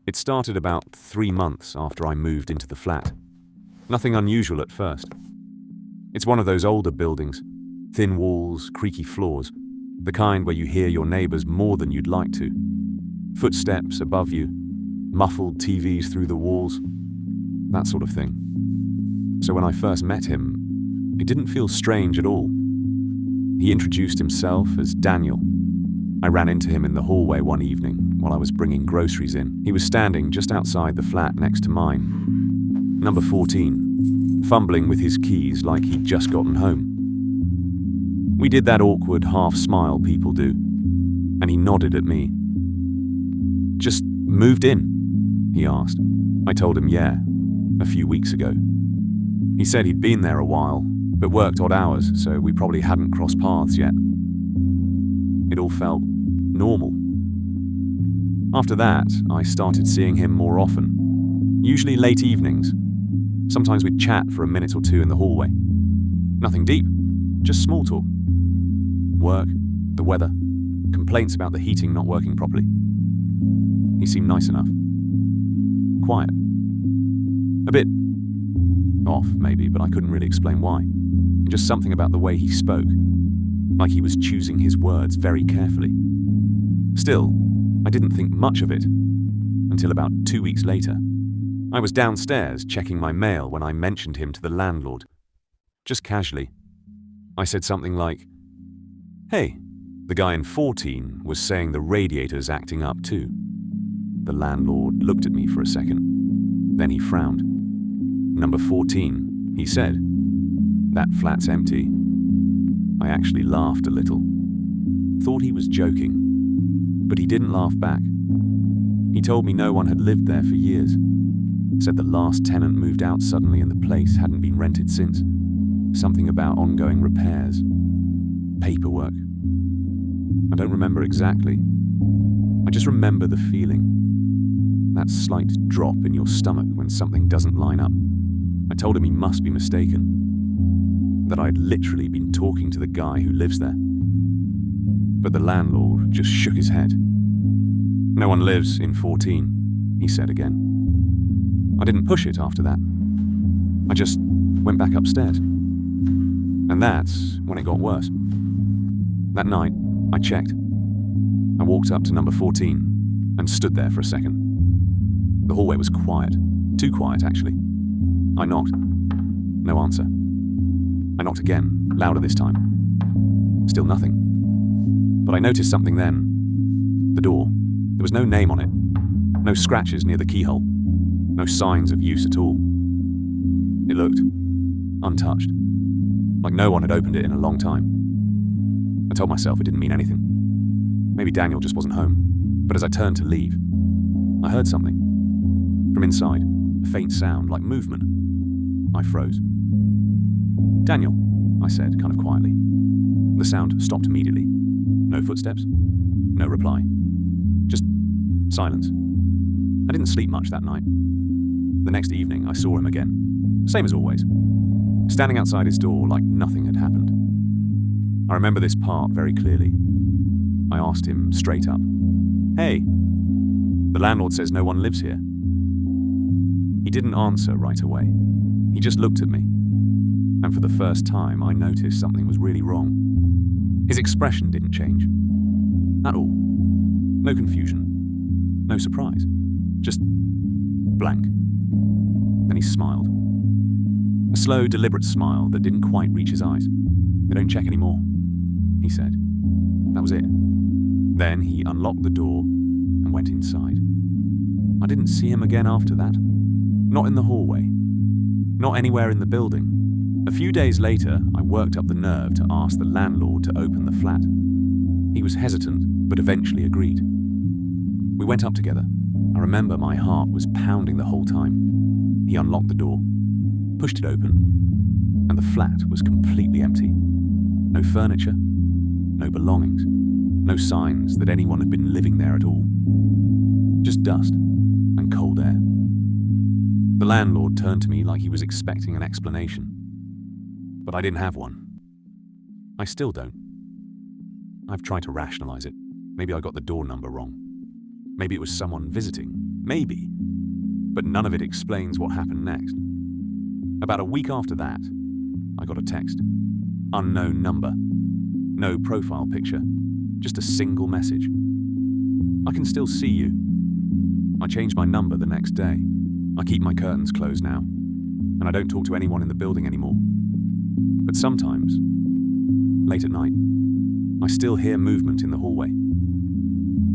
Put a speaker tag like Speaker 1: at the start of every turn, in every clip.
Speaker 1: It started about 3 months after I moved into the flat. Nothing unusual at first. It's one of those older buildings, thin walls, creaky floors, the kind where you hear your neighbors more than you'd like to. Footsteps above you, muffled TVs through the walls, that sort of thing. So when I first met him, it didn't feel strange at all. He introduced himself as Daniel. I ran into him in the hallway one evening while I was bringing groceries in. He was standing just outside the flat next to mine, number 14, fumbling with his keys like he'd just gotten home. We did that awkward half-smile people do, and he nodded at me. "Just moved in?" he asked. I told him yeah, a few weeks ago. He said he'd been there a while, but worked odd hours, so we probably hadn't crossed paths yet. It all felt normal. After that, I started seeing him more often, usually late evenings. Sometimes we'd chat for a minute or two in the hallway. Nothing deep, just small talk. Work, the weather, complaints about the heating not working properly. He seemed nice enough. Quiet. A bit off, maybe, but I couldn't really explain why. Just something about the way he spoke, like he was choosing his words very carefully. Still, I didn't think much of it until about 2 weeks later. I was downstairs checking my mail when I mentioned him to the landlord. Just casually. I said something like, "Hey, the guy in 14 was saying the radiator's acting up too." The landlord looked at me for a second. Then he frowned. "Number 14, he said. That flat's empty." I actually laughed a little. Thought he was joking, but he didn't laugh back. He told me no one had lived there for years. Said the last tenant moved out suddenly and the place hadn't been rented since. Something about ongoing repairs, paperwork. I don't remember exactly. I just remember the feeling. That slight drop in your stomach when something doesn't line up. I told him he must be mistaken. That I'd literally been talking to the guy who lives there. But the landlord just shook his head. "No one lives in 14, he said again. I didn't push it after that. I just went back upstairs. And that's when it got worse. That night, I checked. I walked up to number 14 and stood there for a second. The hallway was quiet. Too quiet, actually. I knocked. No answer. I knocked again, louder this time. Still nothing. But I noticed something then. The door. There was no name on it. No scratches near the keyhole. No signs of use at all. It looked untouched. Like no one had opened it in a long time. I told myself it didn't mean anything. Maybe Daniel just wasn't home. But as I turned to leave, I heard something. From inside, a faint sound like movement. I froze. "Daniel," I said, kind of quietly. The sound stopped immediately. No footsteps. No reply. Just silence. I didn't sleep much that night. The next evening, I saw him again. Same as always. Standing outside his door like nothing had happened. I remember this part very clearly. I asked him straight up, "Hey, the landlord says no one lives here." He didn't answer right away. He just looked at me. And for the first time, I noticed something was really wrong. His expression didn't change. At all. No confusion. No surprise. Just blank. Then he smiled. A slow, deliberate smile that didn't quite reach his eyes. "They don't check anymore," he said. That was it. Then he unlocked the door and went inside. I didn't see him again after that. Not in the hallway. Not anywhere in the building. A few days later, I worked up the nerve to ask the landlord to open the flat. He was hesitant, but eventually agreed. We went up together. I remember my heart was pounding the whole time. He unlocked the door, pushed it open, and the flat was completely empty. No furniture, no belongings, no signs that anyone had been living there at all. Just dust and cold air. The landlord turned to me like he was expecting an explanation. But I didn't have one. I still don't. I've tried to rationalize it. Maybe I got the door number wrong. Maybe it was someone visiting. Maybe. But none of it explains what happened next. About a week after that, I got a text. Unknown number. No profile picture. Just a single message. I can still see you. I changed my number the next day. I keep my curtains closed now, and I don't talk to anyone in the building anymore. But sometimes, late at night, I still hear movement in the hallway,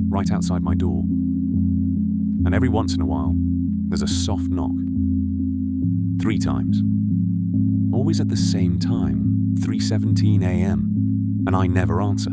Speaker 1: right outside my door. And every once in a while, there's a soft knock. 3 times. Always at the same time, 3:17 a.m., and I never answer.